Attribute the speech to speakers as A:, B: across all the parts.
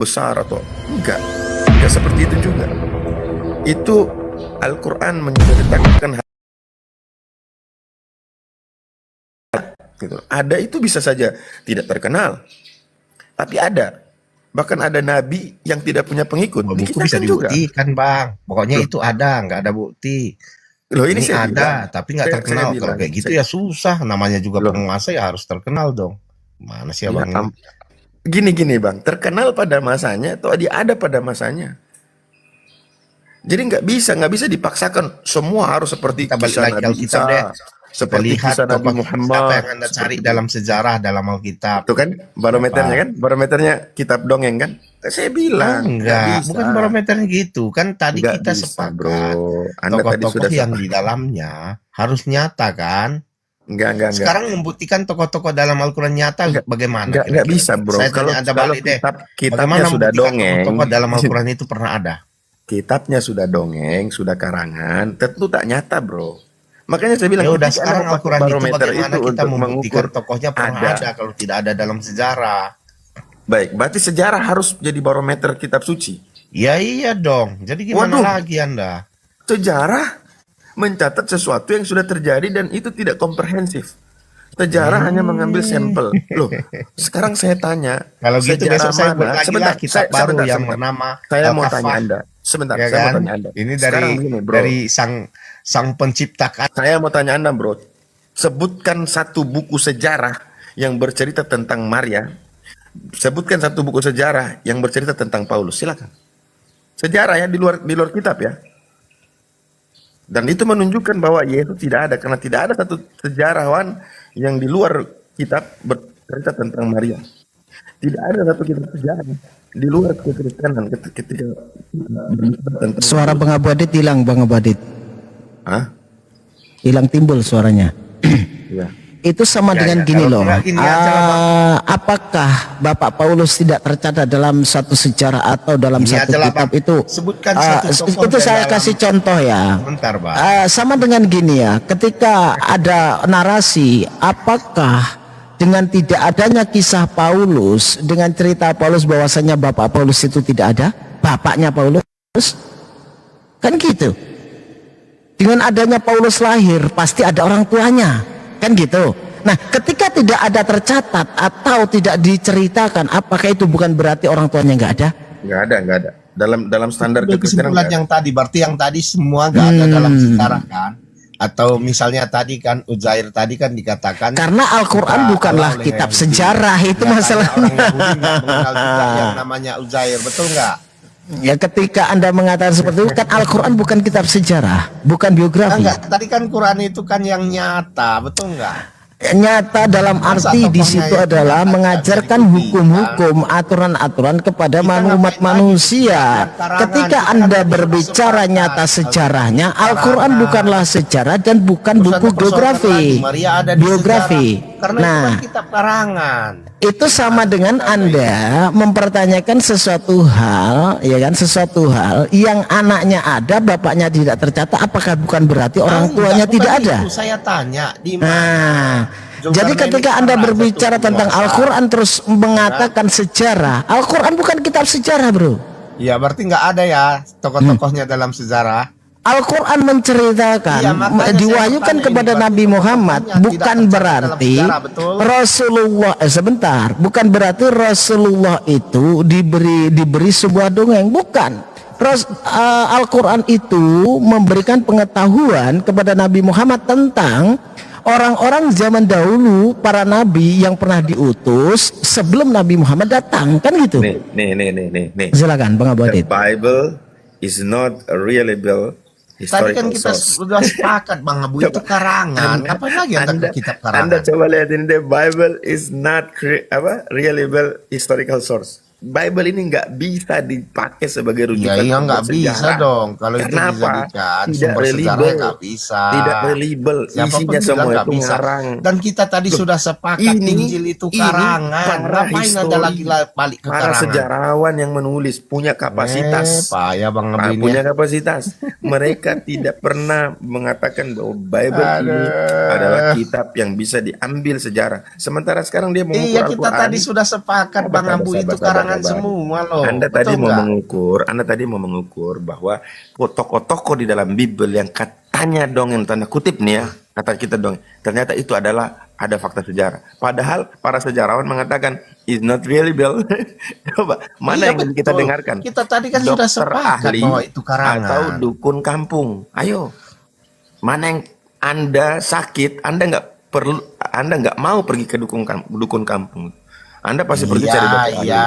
A: besar atau enggak seperti itu juga. Itu Al-Quran menceritakan hal gitu. Ada itu bisa saja tidak terkenal, tapi ada. Bahkan ada nabi yang tidak punya pengikut.
B: Buku bisa
A: Dikisahkan juga.
B: dibuktikan, Bang. Pokoknya
A: Loh.
B: itu ada, nggak ada bukti.
A: Loh, ini
B: Ini
A: saya
B: ada,
A: bilang.
B: tapi nggak terkenal. Kalau kayak gitu ya susah. Namanya juga
A: Loh.
B: penguasa ya harus terkenal dong. Mana sih
A: Ya,
B: abang?
A: gini Bang, terkenal pada masanya atau dia ada pada masanya. Jadi nggak bisa dipaksakan semua harus seperti
B: Kita balik
A: kisah
B: lagi
A: Nabi
B: Alkitab
A: Isa,
B: deh.
A: seperti
B: lihat
A: kisah Nabi
B: tokoh
A: Muhammad.
B: siapa yang Anda cari dalam sejarah, dalam Alkitab.
A: Itu kan barometernya kan? Barometernya kitab dongeng kan? Saya bilang
B: enggak, bukan barometernya gitu. Kan tadi
A: nggak
B: kita
A: bisa,
B: sepakat
A: bro. Anda tadi
B: tokoh-tokoh
A: sudah
B: yang di dalamnya harus nyata kan?
A: Enggak.
B: Sekarang membuktikan tokoh-tokoh dalam Al-Quran nyata bagaimana?
A: Enggak bisa, bro.
B: Saya tanya Anda balik deh.
A: Kitabnya
B: Bagaimana
A: sudah
B: membuktikan
A: dongeng.
B: tokoh-tokoh dalam Al-Quran itu pernah ada?
A: Kitabnya sudah dongeng, sudah karangan, tentu tak nyata, bro. Makanya saya bilang,
B: ya udah sekarang Al-Quran itu bagaimana
A: itu
B: kita
A: untuk
B: membuktikan
A: mengukur
B: tokohnya pernah ada kalau tidak ada dalam sejarah.
A: Baik, berarti sejarah harus jadi barometer kitab suci.
B: Ya iya dong. Jadi gimana lagi Anda?
A: Sejarah mencatat sesuatu yang sudah terjadi dan itu tidak komprehensif. Sejarah hanya mengambil sampel. Loh, sekarang saya tanya,
B: kalau gitu besok saya buat lagi
A: sebentar,
B: kitab baru yang bernama
A: saya mau tanya Anda. Sebentar,
B: ya
A: saya
B: kan?
A: mau tanya Anda.
B: Ini
A: dari
B: sang pencipta.
A: Saya mau tanya Anda, bro. Sebutkan satu buku sejarah yang bercerita tentang Maria. Sebutkan satu buku sejarah yang bercerita tentang Paulus. Silakan. Sejarah ya, di luar kitab ya. Dan itu menunjukkan bahwa Yesus tidak ada, karena tidak ada satu sejarawan yang di luar kitab bercerita tentang Maria. Tidak ada satu kitab sejarah di luar kekristenan ketika tentang
C: suara Bang Abu Adit hilang, Bang Abu Adit.
A: Hah?
C: Hilang timbul suaranya.
A: Ya.
C: Itu sama dengan gini loh. Apakah Bapak Paulus tidak tercatat dalam satu sejarah atau dalam satu kitab itu?
B: Sebutkan satu tokoh
C: itu saya kasih contoh ya.
B: Bentar, Bang.
C: Sama dengan gini ya. Ketika ada narasi, apakah dengan tidak adanya kisah Paulus, dengan cerita Paulus bahwasanya Bapak Paulus itu tidak ada, bapaknya Paulus, kan gitu. Dengan adanya Paulus lahir, pasti ada orang tuanya, kan gitu. Nah, ketika tidak ada tercatat atau tidak diceritakan, apakah itu bukan berarti orang tuanya nggak ada?
A: Nggak ada. Dalam standar
B: kesimpulan yang tadi, berarti yang tadi semua nggak ada dalam sejarah kan? Atau misalnya tadi kan Uzair tadi kan dikatakan
C: karena Al-Quran bukanlah kitab sejarah, itu masalahnya.
B: Orang Yahudi nggak mengenal juga yang namanya Uzair, betul nggak?
C: Ya, ketika Anda mengatakan seperti itu, kan Al-Quran bukan kitab sejarah, bukan biografi.
B: Enggak, tadi kan Quran itu kan yang nyata, betul nggak?
C: Nyata dalam arti di situ adalah mengajarkan hukum-hukum, aturan-aturan kepada umat manusia. Ketika Anda berbicara nyata sejarahnya, Al-Quran bukanlah sejarah dan bukan buku biografi.
B: Nah, kitab karangan.
C: Itu sama dengan Anda mempertanyakan sesuatu hal, ya kan, sesuatu hal yang anaknya ada, bapaknya tidak tercatat, apakah bukan berarti orang tuanya tidak ada?
B: Itu saya tanya di mana.
C: Nah, jadi ketika Anda berbicara tentang Al-Quran terus mengatakan sejarah, Al-Quran bukan kitab sejarah, bro.
B: Ya, berarti nggak ada ya tokoh-tokohnya dalam sejarah.
C: Al-Quran menceritakan, diwahyukan kepada Nabi Muhammad, bukan berarti Rasulullah bukan berarti Rasulullah itu diberi sebuah dongeng, bukan. Al-Quran itu memberikan pengetahuan kepada Nabi Muhammad tentang orang-orang zaman dahulu, para nabi yang pernah diutus sebelum Nabi Muhammad datang, kan gitu.
A: Nih.
C: Silakan Bang Abu Adit.
A: The Bible is not a reliable
B: tadi kan kita sudah sepakat Bang Abu, itu karangan. Apa lagi Anda kitab karangan?
A: Anda coba lihat ini, the Bible is not reliable historical source. Bible ini nggak bisa dipakai sebagai rujukan.
B: Iya nggak bisa dong. Kalau itu dijadikan sumber sejarah nggak bisa.
A: Tidak reliable. Isinya semua itu ngarang.
B: Dan kita tadi sudah sepakat Injil itu karangan. Ngapain Anda lagi balik ke karangan?
A: Para sejarawan yang menulis punya kapasitas.
B: Ya Bang Abu
A: punya kapasitas. Mereka tidak pernah mengatakan bahwa Bible ini adalah kitab yang bisa diambil sejarah. Sementara sekarang dia mengukur
B: Iya, kita tadi sudah sepakat Bang Abu, itu karangan karangan
A: Bang.
B: semua loh.
A: Anda
B: Betul
A: tadi mau
B: nggak?
A: Anda tadi mau mengukur bahwa tokoh-tokoh di dalam Bible yang katanya dongeng, tanda kutip nih ya, kata kita dongeng, ternyata itu adalah ada fakta sejarah. Padahal para sejarawan mengatakan is not really Bible. Coba mana
B: Iya,
A: yang kita
B: betul.
A: dengarkan?
B: Kita tadi kan sudah
A: Dokter
B: sepakat
A: ahli
B: bahwa itu karangan.
A: atau dukun kampung? Ayo, mana yang Anda sakit, Anda nggak mau pergi ke dukun kampung. Anda pasti pergi cari dokter ahli.
B: Iya.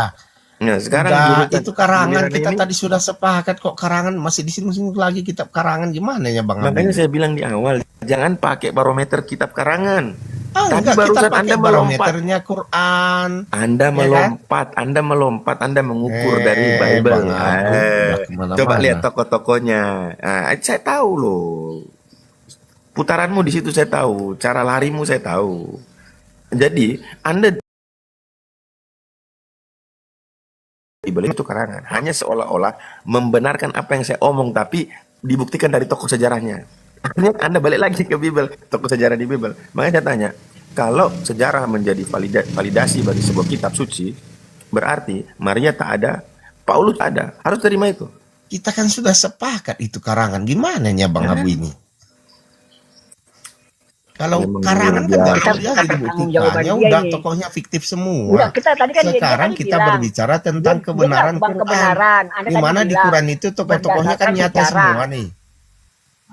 A: Nah, sekarang
B: Udah,
A: giliran-
B: itu karangan
A: giliran
B: kita
A: ini,
B: tadi sudah sepakat kok, karangan masih disinggung lagi kitab karangan, gimana ya Bang
A: makanya
B: Abi?
A: saya bilang di awal, jangan pakai barometer kitab karangan. Tadi
B: Enggak, kita
A: barusan
B: pakai
A: Anda melompat.
B: barometernya Quran.
A: Anda
B: kan?
A: melompat, Anda mengukur dari Bible.
B: Bang Abi, udah kemana-mana.
A: Coba lihat tokoh-tokohnya. Saya tahu loh. Putaranmu di situ saya tahu, cara larimu saya tahu. Jadi Anda Bible itu karangan, hanya seolah-olah membenarkan apa yang saya omong, tapi dibuktikan dari tokoh sejarahnya. Akhirnya Anda balik lagi ke Bible, tokoh sejarah di Bible. Makanya saya tanya, kalau sejarah menjadi validasi bagi sebuah kitab suci, berarti Maria tak ada, Paulus tak ada, harus terima itu.
B: Kita kan sudah sepakat itu karangan. Gimana ya Bang Abu ini? Kalau
A: Memang
B: karangan kan
A: luar
B: nggak
A: biasa.
B: bisa
D: Tanggung jawaban
B: dibuktikannya,
D: dia
B: udah
D: ini.
B: tokohnya fiktif
D: Enggak,
B: semua.
D: kita tadi kan dia
B: Sekarang
D: tadi
B: kita
D: bilang,
B: berbicara tentang
D: dia
B: kebenaran
D: bang
B: Quran.
D: kebenaran. Anda
B: Di
D: tadi
B: mana di
D: bilang,
B: Quran itu tokoh-tokohnya kan
D: berdasarkan
B: nyata
D: sejarah.
B: semua nih.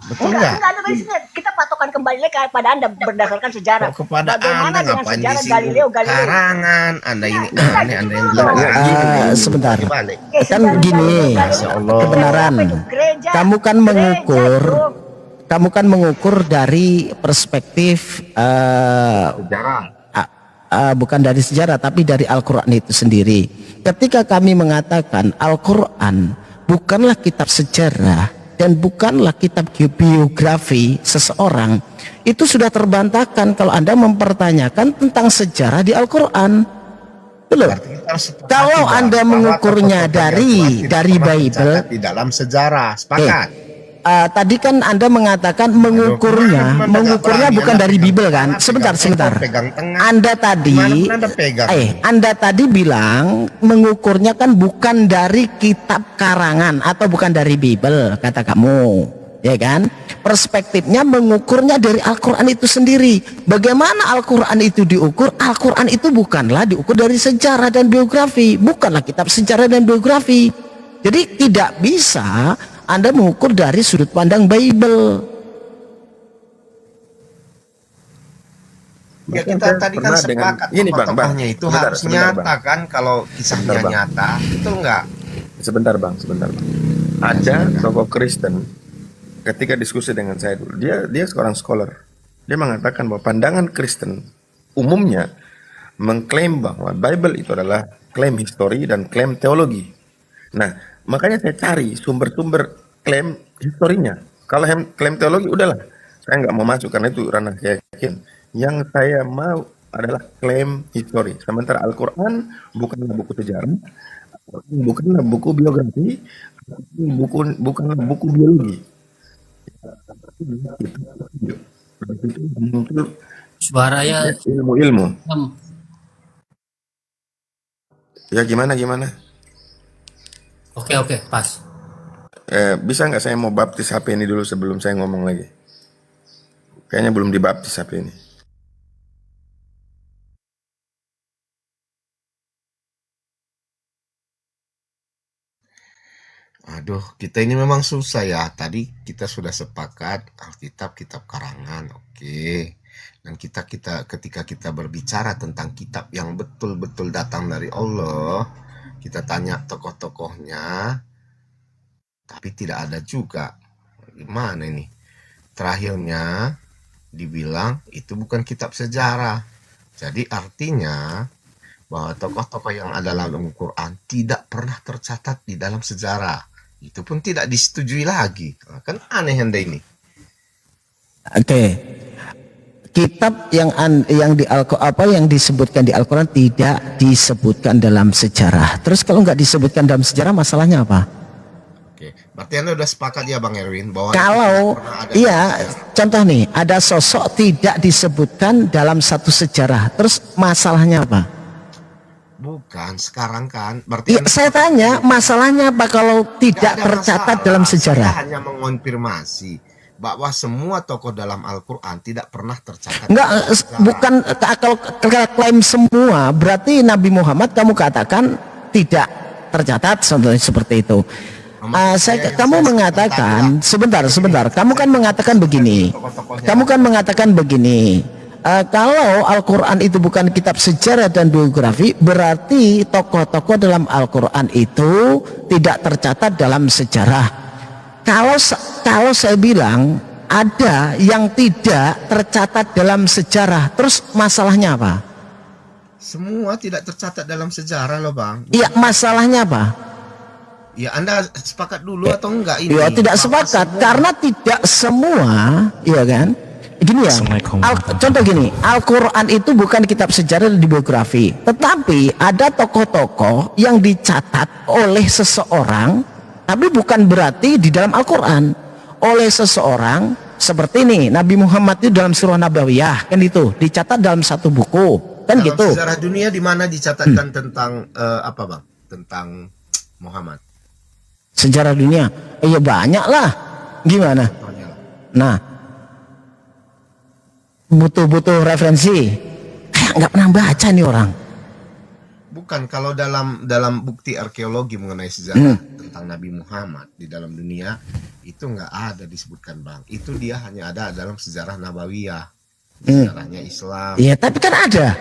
B: Betul
D: Enggak,
B: nggak?
D: ada baiknya. Kita patokan kembali lagi kepada Anda berdasarkan sejarah.
B: Kok kepada
D: Bagaimana
B: Anda
D: dengan
B: ngapain
D: sejarah
B: disinggung
D: Galileo?
B: karangan? Anda ini
D: Enggak,
B: aneh,
D: gitu
B: Anda yang
D: dulu.
B: bilang.
C: Sebentar.
B: Balik.
D: Kan
C: Kan gini,
B: Masya Allah.
C: kebenaran. Kamu kan mengukur, dari perspektif
A: Sejarah.
C: bukan dari sejarah, tapi dari Al-Quran itu sendiri. Ketika kami mengatakan Al-Quran bukanlah kitab sejarah dan bukanlah kitab biografi seseorang, itu sudah terbantahkan kalau Anda mempertanyakan tentang sejarah di Al-Quran. Betul.
B: Berarti kita harus sepakati
C: Kalau
B: bahwa
C: Anda mengukurnya
B: tokoh-tokoh
C: dari
B: yang kuat tidak pernah
C: Bible,
B: tercatat di dalam sejarah. Sepakat.
C: tadi kan Anda mengatakan mengukurnya bukan dari Bible kan? Sebentar.
B: Pegang tengah.
C: Anda tadi,
B: Dimanapun Anda pegang.
C: Anda tadi bilang mengukurnya kan bukan dari kitab karangan atau bukan dari Bible, kata kamu, ya kan? Perspektifnya mengukurnya dari Al-Quran itu sendiri. Bagaimana Al-Quran itu diukur? Al-Quran itu bukanlah diukur dari sejarah dan biografi, bukanlah kitab sejarah dan biografi. Jadi tidak bisa Anda mengukur dari sudut pandang Bible.
B: Ya
A: Bahkan
B: kita
A: saya
B: tadi kan
A: pernah dengan-
B: sepakat
A: ini, Bang,
B: tokoh-tokohnya itu
A: sebentar,
B: harus
A: sebentar,
B: nyata
A: Bang.
B: kan, kalau kisahnya
A: Sebentar, Bang.
B: nyata, betul nggak?
A: Sebentar bang. Ada tokoh Kristen ketika diskusi dengan saya dulu, dia seorang scholar. Dia mengatakan bahwa pandangan Kristen umumnya mengklaim bahwa Bible itu adalah klaim histori dan klaim teologi. Nah, makanya saya cari sumber-sumber klaim historinya. Kalau klaim teologi udahlah, saya nggak mau masuk karena itu ranah keyakinan. Yang saya mau adalah klaim histori. Sementara Al-Quran bukanlah buku sejarah, bukanlah buku biografi, bukanlah buku biologi. Itu muncul
E: Suaranya
A: ilmu-ilmu.
E: em,
A: Ya gimana?
E: oke pas.
A: Bisa nggak saya mau baptis HP ini dulu sebelum saya ngomong lagi? Kayaknya belum dibaptis HP ini.
B: Aduh, kita ini memang susah ya. Tadi kita sudah sepakat Alkitab kitab karangan, oke. Dan kita ketika kita berbicara tentang kitab yang betul-betul datang dari Allah, kita tanya tokoh-tokohnya, tapi tidak ada juga. Gimana ini? Terakhirnya dibilang itu bukan kitab sejarah. Jadi artinya bahwa tokoh-tokoh yang ada dalam Quran tidak pernah tercatat di dalam sejarah. Itu pun tidak disetujui lagi. Kan aneh Anda ini.
C: Oke. Kitab yang yang disebutkan di Al-Quran tidak disebutkan dalam sejarah. Terus kalau nggak disebutkan dalam sejarah, masalahnya apa?
B: Oke, berarti Anda udah sepakat ya Bang Erwin bahwa
C: Kalau
B: itu tidak pernah ada
C: iya,
B: dalam sejarah.
C: contoh nih, ada sosok tidak disebutkan dalam satu sejarah. Terus masalahnya apa?
B: Bukan, sekarang kan berarti
C: Ya, saya tanya masalahnya apa kalau
B: nggak
C: tidak
B: ada
C: tercatat
B: masalah.
C: dalam
B: Saya
C: sejarah?
B: hanya mengonfirmasi bahwa semua tokoh dalam Al-Quran tidak pernah tercatat
C: Enggak,
B: dalam sejarah.
C: bukan kalau klaim semua, berarti Nabi Muhammad kamu katakan tidak tercatat seperti itu. Kamu mengatakan sebentar, kamu kan mengatakan begini. Kamu kan mengatakan begini. Kalau Al-Quran itu bukan kitab sejarah dan biografi, berarti tokoh-tokoh dalam Al-Quran itu tidak tercatat dalam sejarah. Kalau saya bilang ada yang tidak tercatat dalam sejarah, terus masalahnya apa?
B: Semua tidak tercatat dalam sejarah loh Bang.
C: Iya, masalahnya apa?
B: Ya Anda sepakat dulu atau enggak ini?
C: Ya tidak
B: Bahwa
C: sepakat
B: semua-
C: karena tidak semua, iya kan? Gini ya,
E: Assalamualaikum.
C: contoh gini, Al-Quran itu bukan kitab sejarah dan biografi, tetapi ada tokoh-tokoh yang dicatat oleh seseorang, tapi bukan berarti di dalam Al-Quran oleh seseorang seperti ini. Nabi Muhammad itu dalam surah Nabawiyah kan itu dicatat dalam satu buku kan
B: dalam
C: gitu.
B: sejarah dunia di mana dicatatkan tentang apa Bang? Tentang Muhammad.
C: Sejarah dunia, iya banyak lah. Gimana?
B: Contohnya lah.
C: Nah, butuh referensi. Kayak nggak pernah baca nih orang.
B: Bukan, kalau dalam bukti arkeologi mengenai sejarah tentang Nabi Muhammad di dalam dunia itu nggak ada disebutkan Bang. Itu dia hanya ada dalam sejarah Nabawiyah, sejarahnya Islam.
C: Iya, tapi kan ada.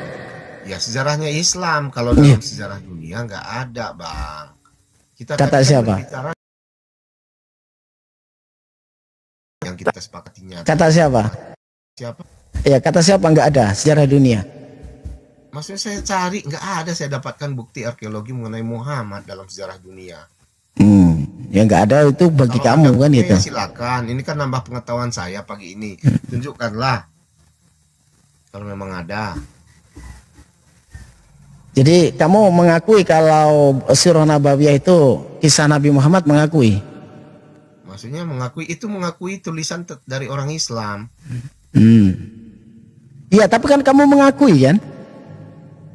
B: Ya sejarahnya Islam. Kalau dalam sejarah dunia nggak ada Bang. Kita
C: Kata
B: tadi kan
C: siapa?
B: berbicara yang kita sepakatinya.
C: Kata siapa?
B: Siapa?
C: Ya, kata siapa nggak ada sejarah dunia?
B: Maksudnya saya cari nggak ada, saya dapatkan bukti arkeologi mengenai Muhammad dalam sejarah dunia.
C: Ya nggak ada, itu bagi
B: Kalau
C: kamu
B: ada
C: kan
B: buktinya,
C: itu.
B: ya silakan. Ini kan nambah pengetahuan saya pagi ini. Tunjukkanlah kalau memang ada.
C: Jadi kamu mengakui kalau surah Nabawiyah itu kisah Nabi Muhammad, mengakui?
B: Maksudnya mengakui tulisan dari orang Islam.
C: Iya, tapi kan kamu mengakui kan?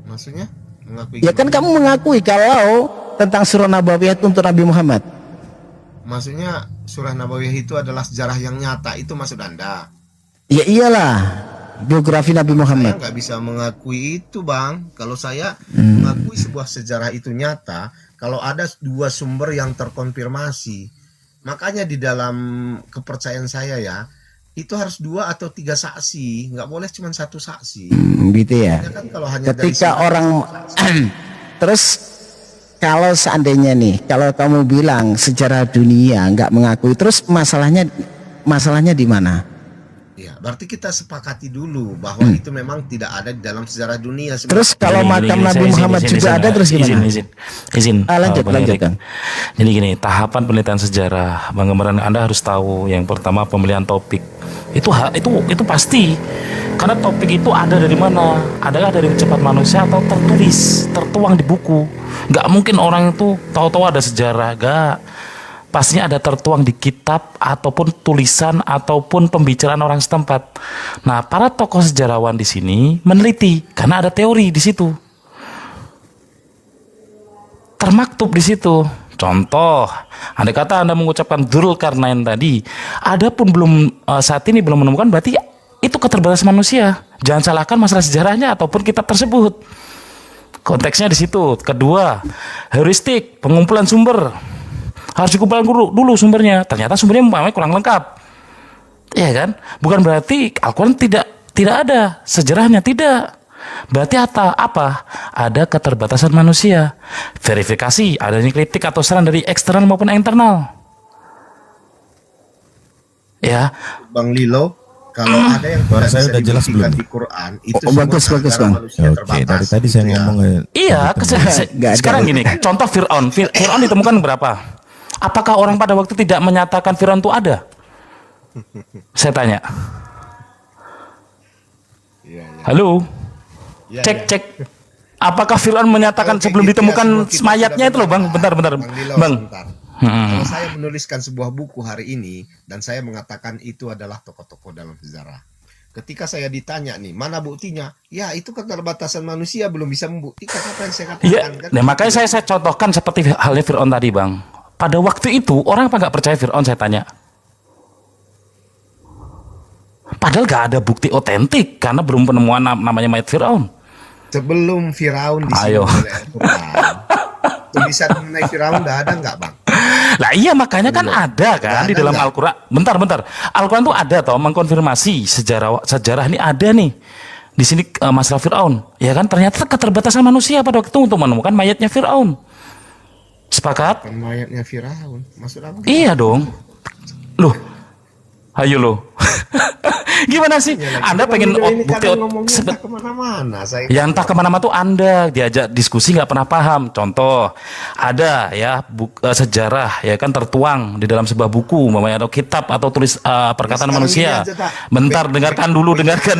B: Maksudnya mengakui
C: Ya kan
B: gimana?
C: kamu mengakui kalau tentang surah Nabawiyah itu untuk Nabi Muhammad.
B: Maksudnya surah Nabawiyah itu adalah sejarah yang nyata, itu maksud Anda?
C: Ya iyalah, biografi Nabi
B: Saya
C: Muhammad.
B: nggak bisa mengakui itu Bang. Kalau saya mengakui sebuah sejarah itu nyata, kalau ada dua sumber yang terkonfirmasi. Makanya di dalam kepercayaan saya ya, itu harus 2 atau 3 saksi, nggak boleh cuma 1 saksi.
C: Gitu ya.
B: Ya kan kalau hanya dari
C: Ketika
B: satu
C: orang
B: saksi.
C: terus kalau seandainya nih, kalau kamu bilang sejarah dunia nggak mengakui, terus masalahnya di mana?
B: Ya, berarti kita sepakati dulu bahwa itu memang tidak ada di dalam sejarah dunia.
C: Terus kalau makam Nabi Muhammad juga ada, terus gimana?
E: Izin.
C: Lanjut,
E: Bang Erik.
C: lanjutkan.
E: Jadi gini, tahapan penelitian sejarah, Bang Gambaran, Anda harus tahu yang pertama pemilihan topik. Itu pasti. Karena topik itu ada dari mana? Adakah dari ucapan manusia atau tertuang di buku? Gak mungkin orang itu tahu-tahu ada sejarah, gak. Pastinya ada tertuang di kitab ataupun tulisan ataupun pembicaraan orang setempat. Nah, para tokoh sejarawan di sini meneliti karena ada teori di situ. Termaktub di situ. Contoh, andai kata Anda mengucapkan Dzulkarnain tadi, ada pun saat ini belum menemukan, berarti itu keterbatasan manusia. Jangan salahkan masalah sejarahnya ataupun kitab tersebut. Konteksnya di situ. Kedua, heuristik, pengumpulan sumber. Harus dikumpulkan dulu sumbernya. Ternyata sumbernya kurang lengkap. Iya kan? Bukan berarti Al-Quran tidak ada sejarahnya, tidak. Berarti apa? Ada keterbatasan manusia. Verifikasi, adanya kritik atau saran dari eksternal maupun internal. Ya.
B: Bang Lilo, kalau ada yang
F: Suara
B: tidak
F: saya
B: bisa
F: udah jelas
B: dibuktikan
F: belum?
B: di Quran, itu
C: Oh, bagus,
B: semua
C: bagus,
B: gara-gara
C: Bang.
B: manusia
F: Oke,
B: terbatas,
F: dari tadi saya
B: gitu ya.
F: ngomong
E: Iya,
C: Nggak ada.
E: sekarang gini, contoh Fir'aun. Fir'aun ditemukan berapa? Apakah orang pada waktu tidak menyatakan Fir'aun itu ada? Saya tanya.
B: Iya, iya.
E: Halo?
B: Iya, iya.
E: Cek. Apakah Fir'aun menyatakan
B: Oke,
E: sebelum
B: gitu ya,
E: ditemukan
B: semua kita
E: mayatnya
B: sudah
E: itu loh, Bang?
B: berbahas.
E: Bentar.
B: Lilo,
E: Bang.
B: sebentar. Kalau saya menuliskan sebuah buku hari ini dan saya mengatakan itu adalah tokoh-tokoh dalam sejarah, Ketika saya ditanya nih, mana buktinya? Ya itu keterbatasan manusia belum bisa membuktikan apa yang saya
E: Iya,
B: katakan kan.
E: nah makanya saya contohkan seperti halnya Fir'aun tadi, Bang. Pada waktu itu orang apa nggak percaya Fir'aun, saya tanya. Padahal nggak ada bukti otentik karena belum penemuan namanya mayat Fir'aun.
B: Sebelum Firaun
E: Ayo.
B: disinggung oleh Al-Quran, tulisan mengenai Firaun udah ada nggak, Bang?
E: Lah iya, makanya kan ada kan
B: Ada
E: di dalam
B: nggak?
E: Al-Quran. Bentar. Al-Quran tuh ada toh mengkonfirmasi sejarah ini ada nih. Di sini masalah Fir'aun. Ya kan ternyata keterbatasan manusia pada waktu itu untuk menemukan mayatnya Fir'aun. Sepakat?
B: Kan mayatnya Firaun. Maksud apa?
E: Iya dong. Loh. Ayo loh. Gimana sih? Anda pengen bukti
B: ngomongnya kemana-mana.
E: ya entah kemana-mana tuh Anda diajak diskusi nggak pernah paham. Contoh, ada ya sejarah ya kan tertuang di dalam sebuah buku, atau kitab atau tulis perkataan
B: Sekarang
E: manusia.
B: gini aja, Tak.
E: Bentar, dengarkan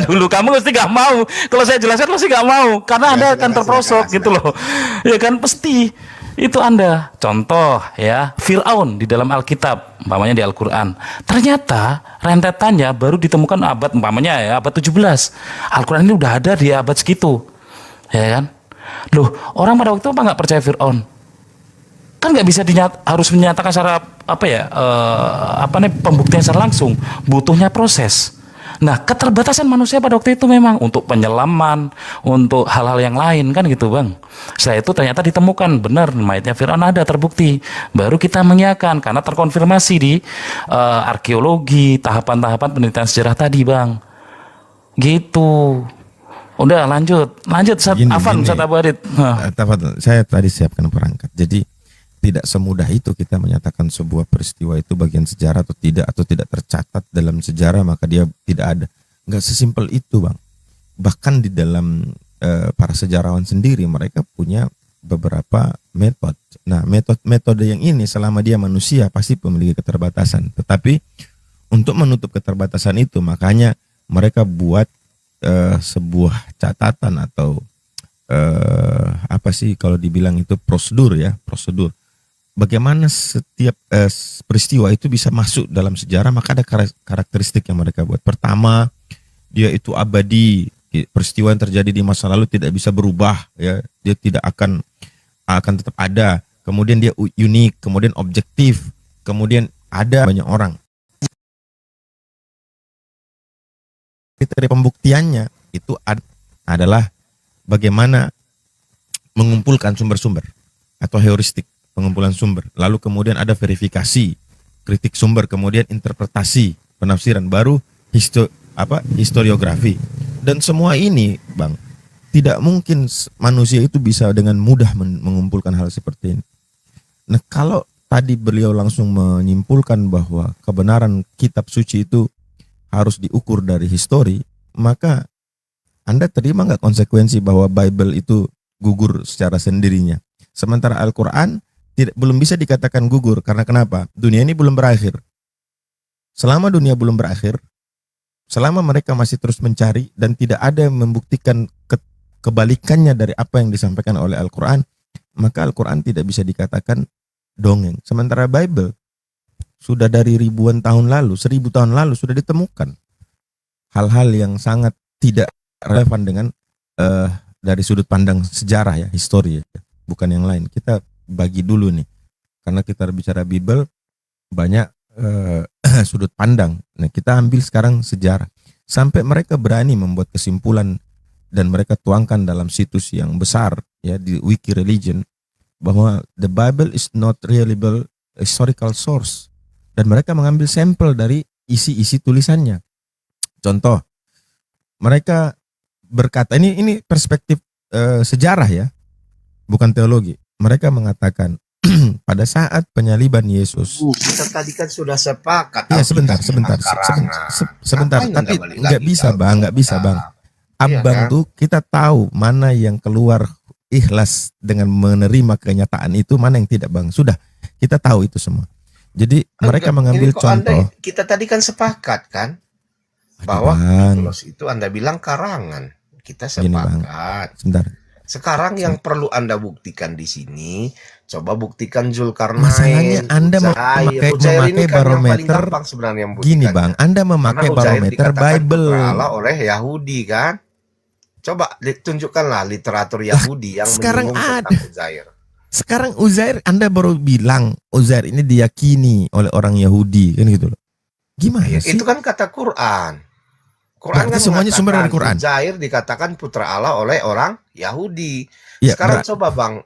E: dulu. Kamu mesti nggak mau. Kalau saya jelaskan pasti nggak mau, karena Anda akan terperosok gitu loh. Ya kan pasti. Itu Anda. Contoh ya, Fir'aun di dalam Alkitab, umpamanya di Al-Quran. Ternyata rentetannya baru ditemukan abad umpamanya ya abad 17. Al-Quran ini udah ada di abad segitu. Ya kan? Loh, orang pada waktu itu apa nggak percaya Fir'aun? Kan nggak bisa harus menyatakan secara pembuktian secara langsung. Butuhnya proses. Nah, keterbatasan manusia pada waktu itu memang untuk penyelaman, untuk hal-hal yang lain kan gitu, Bang. Setelah itu ternyata ditemukan benar mayatnya Fir'aun ada terbukti. Baru kita mengiyakan karena terkonfirmasi di arkeologi, tahapan-tahapan penelitian sejarah tadi, Bang. Gitu. Udah lanjut Ustaz Afan, Ustaz Abu Adit.
A: Tafadhol, saya tadi siapkan perangkat. Jadi tidak semudah itu kita menyatakan sebuah peristiwa itu bagian sejarah atau tidak tercatat dalam sejarah maka dia tidak ada. Nggak sesimpel itu, Bang. Bahkan di dalam para sejarawan sendiri mereka punya beberapa metode. Nah, metode yang ini selama dia manusia pasti memiliki keterbatasan. Tetapi untuk menutup keterbatasan itu makanya mereka buat sebuah catatan atau apa sih kalau dibilang itu prosedur. Bagaimana setiap peristiwa itu bisa masuk dalam sejarah, maka ada karakteristik yang mereka buat. Pertama, dia itu abadi. Peristiwa yang terjadi di masa lalu tidak bisa berubah, ya. Dia tidak akan tetap ada. Kemudian dia unik, kemudian objektif, kemudian ada banyak orang. Kriteria pembuktiannya itu adalah bagaimana mengumpulkan sumber-sumber atau heuristik. Pengumpulan sumber, lalu kemudian ada verifikasi, kritik sumber, kemudian interpretasi, penafsiran, baru historiografi. Dan semua ini, Bang, tidak mungkin manusia itu bisa dengan mudah mengumpulkan hal seperti ini. Nah, kalau tadi beliau langsung menyimpulkan bahwa kebenaran kitab suci itu harus diukur dari histori, maka Anda terima nggak konsekuensi bahwa Bible itu gugur secara sendirinya? Sementara Al-Quran belum bisa dikatakan gugur karena kenapa? Dunia ini belum berakhir. Selama dunia belum berakhir, selama mereka masih terus mencari dan tidak ada yang membuktikan kebalikannya dari apa yang disampaikan oleh Al-Quran, maka Al-Quran tidak bisa dikatakan dongeng. Sementara Bible sudah dari ribuan tahun lalu, 1000 tahun lalu sudah ditemukan hal-hal yang sangat tidak relevan dengan dari sudut pandang sejarah ya, histori ya, bukan yang lain. Kita bagi dulu nih, karena kita bicara Bible banyak sudut pandang. Nah, kita ambil sekarang sejarah sampai mereka berani membuat kesimpulan dan mereka tuangkan dalam situs yang besar ya di Wiki Religion bahwa the Bible is not reliable historical source, dan mereka mengambil sampel dari isi-isi tulisannya. Contoh, mereka berkata ini perspektif sejarah ya, bukan teologi. Mereka mengatakan pada saat penyaliban Yesus.
B: Kita tadi kan sudah sepakat.
A: Iya, sebentar. Tapi nggak bisa, Bang. Abang tuh kita tahu mana yang keluar ikhlas dengan menerima kenyataan itu, mana yang tidak, Bang. Sudah, kita tahu itu semua. Jadi mereka mengambil contoh.
B: Kita tadi kan sepakat kan bahwa Nicholas itu Anda bilang karangan. Kita sepakat.
A: Sebentar.
B: Sekarang yang perlu Anda buktikan di sini, coba buktikan
C: Masalahnya
B: Zulkarnain,
C: Anda
B: Uzair. Uzair ini
C: memakai
B: kan yang paling
C: barometer
B: gampang sebenarnya yang
C: gini
B: buktikannya.
C: Bang, Anda
B: Karena
C: memakai
B: Uzair
C: barometer
B: dikatakan
C: Bible.
B: putra Allah oleh Yahudi kan. Coba tunjukkanlah literatur Yahudi yang
C: sekarang
B: menyinggung
C: ada.
B: tentang Uzair.
C: Sekarang Uzair, Anda baru bilang Uzair ini diyakini oleh orang Yahudi kan gitu loh. Gimana
B: Ya,
C: sih?
B: itu kan kata Quran. Quran
C: Berarti
B: kan
C: semuanya sumber dari
B: mengatakan
C: Quran.
B: Uzair dikatakan putra Allah oleh orang Yahudi.
C: Ya,
B: Sekarang coba Bang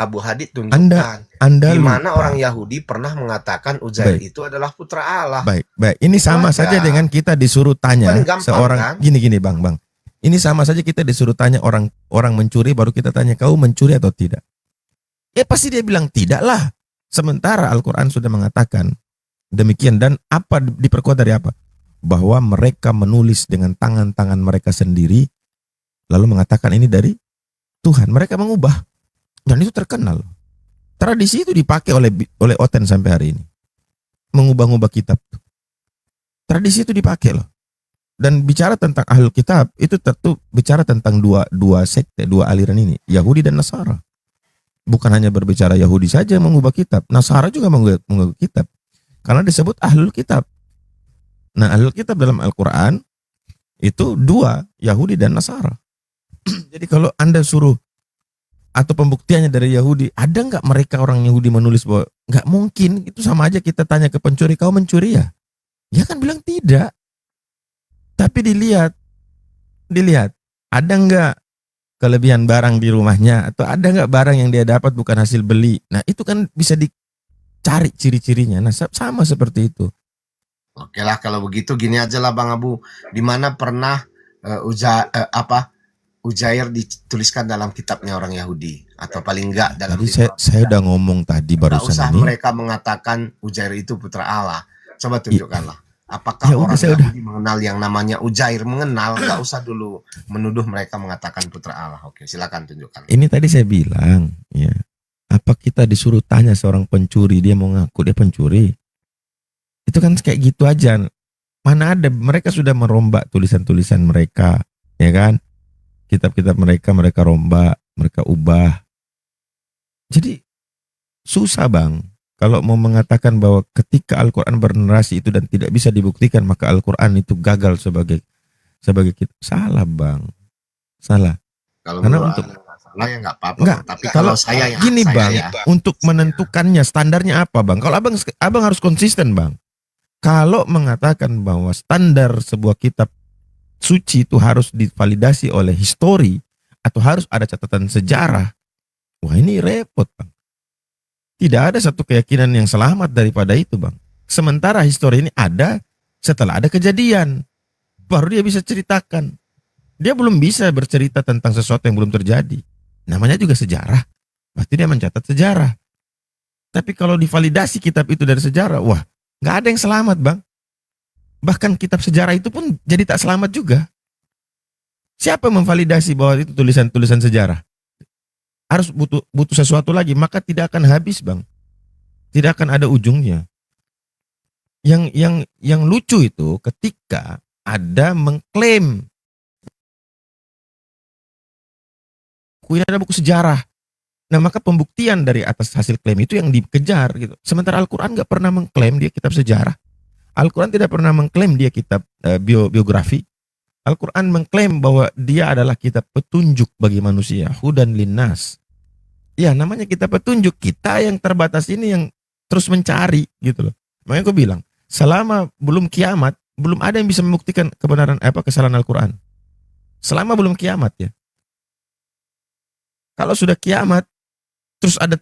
B: Abu Hadid tunjukkan
C: Anda
B: di mana
C: lupa.
B: orang Yahudi pernah mengatakan Uzair
C: Baik.
B: itu adalah putra Allah.
C: Baik. Ini
B: Itu
C: sama
B: aja.
C: saja dengan kita disuruh tanya
B: Paling gampang,
C: seorang
B: kan?
C: gini Bang. Ini sama saja kita disuruh tanya orang mencuri, baru kita tanya kau mencuri atau tidak. Ya pasti dia bilang tidak lah. Sementara Al-Quran sudah mengatakan demikian, dan apa diperkuat dari apa? Bahwa mereka menulis dengan tangan-tangan mereka sendiri, lalu mengatakan ini dari Tuhan. Mereka mengubah, dan itu terkenal. Tradisi itu dipakai oleh Oten sampai hari ini. Mengubah-ubah kitab. Tradisi itu dipakai loh. Dan bicara tentang ahlul kitab itu tentu bicara tentang dua sekte, dua aliran ini, Yahudi dan Nasara. Bukan hanya berbicara Yahudi saja mengubah kitab, Nasara juga mengubah kitab. Karena disebut ahlul kitab. Nah, ahlul kitab dalam Al-Quran itu dua, Yahudi dan Nasara. Jadi kalau Anda suruh atau pembuktiannya dari Yahudi, ada nggak mereka orang Yahudi menulis bahwa nggak mungkin, itu sama aja kita tanya ke pencuri, kau mencuri ya? Dia kan bilang tidak. Tapi dilihat, ada nggak kelebihan barang di rumahnya, atau ada nggak barang yang dia dapat bukan hasil beli. Nah itu kan bisa dicari ciri-cirinya. Nah sama seperti itu.
B: Oke lah kalau begitu gini aja lah Bang Abu. Di mana pernah Uzair dituliskan dalam kitabnya orang Yahudi, atau paling enggak dalam
C: Tadi saya udah ngomong tadi
B: Nggak usah
C: barusan ini.
B: mereka mengatakan Uzair itu putra Allah. Coba tunjukkanlah. Apakah
C: Ya udah,
B: orang
C: saya
B: Yahudi mengenal yang namanya Uzair? Mengenal, nggak usah dulu menuduh mereka mengatakan putra Allah. Oke, silakan tunjukkan.
C: Ini tadi saya bilang, ya. Apa kita disuruh tanya seorang pencuri, dia mau ngaku dia pencuri? Itu kan kayak gitu aja. Mana ada, mereka sudah merombak tulisan-tulisan mereka, ya kan? Kitab-kitab mereka rombak, mereka ubah. Jadi susah Bang. Kalau mau mengatakan bahwa ketika Al-Quran bernarasi itu dan tidak bisa dibuktikan, maka Al-Quran itu gagal sebagai kitab. Salah Bang. Salah.
B: Kalau
C: Karena
B: menurut
C: untuk
B: Anda nggak salah ya nggak apa-apa.
C: Enggak,
B: Tapi
C: kalau
B: saya ya
C: gini
B: saya
C: Bang,
B: ya.
C: untuk menentukannya standarnya apa Bang? Kalau abang harus konsisten Bang. Kalau mengatakan bahwa standar sebuah kitab suci itu harus divalidasi oleh histori atau harus ada catatan sejarah, wah ini repot Bang. Tidak ada satu keyakinan yang selamat daripada itu Bang. Sementara histori ini ada setelah ada kejadian, baru dia bisa ceritakan. Dia belum bisa bercerita tentang sesuatu yang belum terjadi. Namanya juga sejarah. Pasti dia mencatat sejarah. Tapi kalau divalidasi kitab itu dari sejarah, wah, nggak ada yang selamat Bang. Bahkan kitab sejarah itu pun jadi tak selamat juga. Siapa memvalidasi bahwa itu tulisan-tulisan sejarah? Harus butuh sesuatu lagi, maka tidak akan habis Bang. Tidak akan ada ujungnya. Yang lucu itu ketika ada mengklaim ini ada buku sejarah. Nah maka pembuktian dari atas hasil klaim itu yang dikejar gitu. Sementara Al-Quran nggak pernah mengklaim dia kitab sejarah. Al-Quran tidak pernah mengklaim dia kitab biografi. Al-Quran mengklaim bahwa dia adalah kitab petunjuk bagi manusia, hudan linnas. Ya namanya kitab petunjuk, kita yang terbatas ini yang terus mencari gitu loh. Makanya aku bilang, selama belum kiamat, belum ada yang bisa membuktikan kebenaran kesalahan Al-Quran. Selama belum kiamat ya. Kalau sudah kiamat, terus ada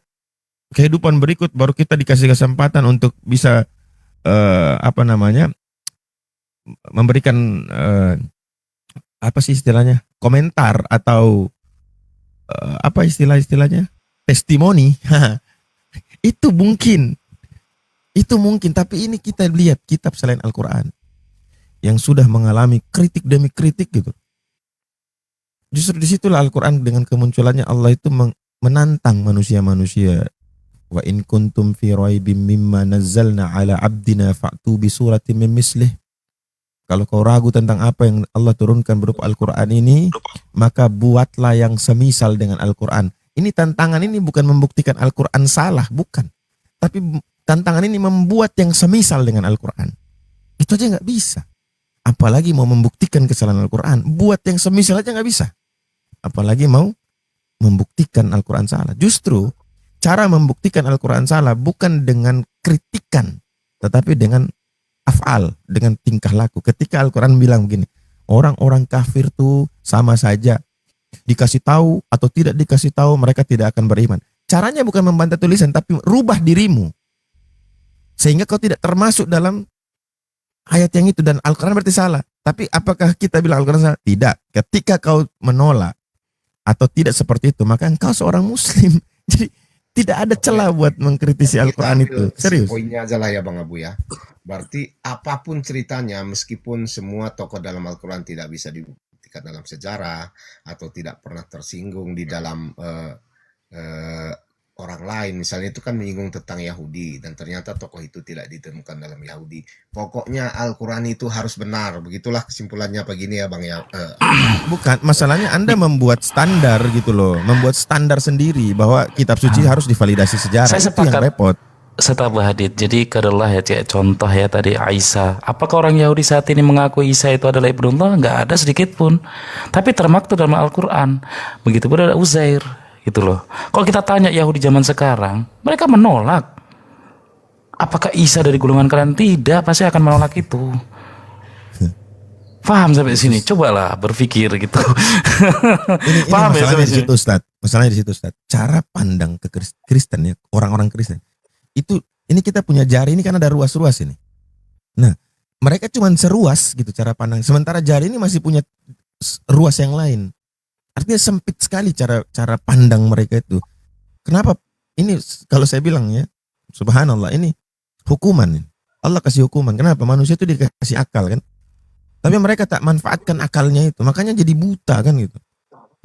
C: kehidupan berikut, baru kita dikasih kesempatan untuk bisa memberikan apa sih istilahnya, komentar atau apa istilahnya, testimoni. Itu mungkin, tapi ini kita lihat kitab selain Al-Quran yang sudah mengalami kritik demi kritik gitu. Justru disitulah Al-Quran dengan kemunculannya Allah itu menantang manusia-manusia. Wa in kuntum fi raibim mimma nazzalna ala abdina fa'tu bi suratin min mislih.
A: Kalau kau ragu tentang apa yang Allah turunkan berupa Al-Quran ini, maka buatlah yang semisal dengan Al-Quran. Ini tantangan ini bukan membuktikan Al-Quran salah, bukan. Tapi tantangan ini membuat yang semisal dengan Al-Quran. Itu aja nggak bisa. Apalagi mau membuktikan kesalahan Al-Quran. Buat yang semisal aja nggak bisa. Apalagi mau membuktikan Al-Quran salah. Justru cara membuktikan Al-Quran salah bukan dengan kritikan, tetapi dengan af'al, dengan tingkah laku. Ketika Al-Quran bilang begini, orang-orang kafir tuh sama saja, dikasih tahu atau tidak dikasih tahu mereka tidak akan beriman. Caranya bukan membantah tulisan, tapi rubah dirimu sehingga kau tidak termasuk dalam ayat yang itu. Dan Al-Quran berarti salah. Tapi apakah kita bilang Al-Quran salah? Tidak. Ketika kau menolak atau tidak seperti itu, maka engkau seorang muslim. Jadi tidak ada celah buat mengkritisi Al-Quran itu. Serius.
B: Poinnya aja lah ya Bang Abu ya. Berarti apapun ceritanya, meskipun semua tokoh dalam Al-Quran tidak bisa dibuktikan dalam sejarah atau tidak pernah tersinggung di dalam orang lain, misalnya itu kan menyinggung tentang Yahudi dan ternyata tokoh itu tidak ditemukan dalam Yahudi. Pokoknya Al-Quran itu harus benar. Begitulah kesimpulannya begini ya Bang ya.
A: Bukan, masalahnya Anda membuat standar gitu loh, membuat standar sendiri bahwa kitab suci harus divalidasi sejarah.
E: Saya
A: Itu yang
E: sepakat.
A: repot.
E: Setabah hadit. Jadi kadalah ya cek contoh ya tadi Aisyah. Apakah orang Yahudi saat ini mengakui Isa itu adalah ibnullah? Nggak ada sedikit pun. Tapi termaktub dalam Al-Quran. Begitu pun ada Uzair gitu loh. Kalau kita tanya Yahudi zaman sekarang, mereka menolak. Apakah Isa dari golongan kalian? Tidak, pasti akan menolak itu. Paham sampai sini? Cobalah berpikir gitu.
A: Ini
E: Paham ya
A: masalahnya
E: sampai
A: di
E: sini?
A: situ, Ustaz. Masalahnya di situ, Ustaz. Cara pandang ke Kristen ya, orang-orang Kristen. Itu, ini kita punya jari ini kan ada ruas-ruas ini. Nah, mereka cuma seruas gitu cara pandang. Sementara jari ini masih punya ruas yang lain. Artinya sempit sekali cara pandang mereka itu. Kenapa? Ini kalau saya bilang ya, subhanallah, ini hukuman. Allah kasih hukuman. Kenapa? Manusia itu dikasih akal kan. Tapi mereka tak manfaatkan akalnya itu. Makanya jadi buta kan gitu.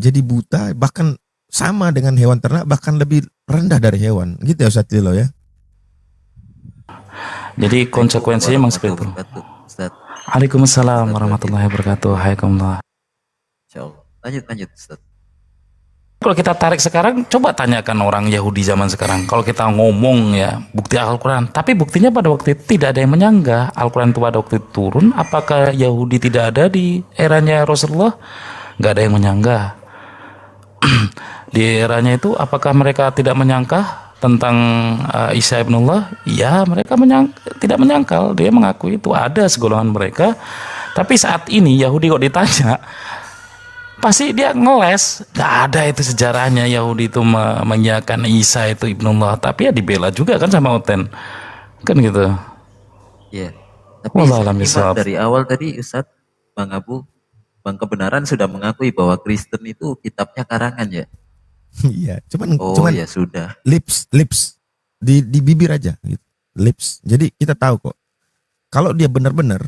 A: Jadi buta, bahkan sama dengan hewan ternak, bahkan lebih rendah dari hewan. Gitu ya Ustaz Lilo ya.
E: Jadi konsekuensinya memang seperti itu.
F: Ustaz.
E: Waalaikumsalam warahmatullahi wabarakatuh. Hayakumullah.
F: Insyaallah. Lanjut Ustaz.
E: Kalau kita tarik sekarang, coba tanyakan orang Yahudi zaman sekarang. Kalau kita ngomong ya bukti Al-Quran, tapi buktinya pada waktu itu tidak ada yang menyanggah. Al-Quran itu pada waktu itu turun. Apakah Yahudi tidak ada di eranya Rasulullah? Nggak ada yang menyanggah. Di eranya itu, apakah mereka tidak menyangka tentang Isa ibnullah? Ya, mereka tidak menyangkal. Dia mengakui itu ada segolongan mereka. Tapi saat ini Yahudi kok ditanya, pasti dia ngeles. Gak ada itu sejarahnya Yahudi itu mengiyakan Isa itu ibnullah. Tapi ya dibela juga kan sama Oten. Kan gitu.
F: Iya. Tapi
E: Wallah alam
F: saya
E: bisawab.
F: dari awal tadi Ustaz, Bang Abu, Bang Kebenaran sudah mengakui bahwa Kristen itu kitabnya karangan ya.
A: Iya, cuman
F: Oh ya sudah.
A: lips di bibir aja gitu. Lips. Jadi kita tahu kok. Kalau dia benar-benar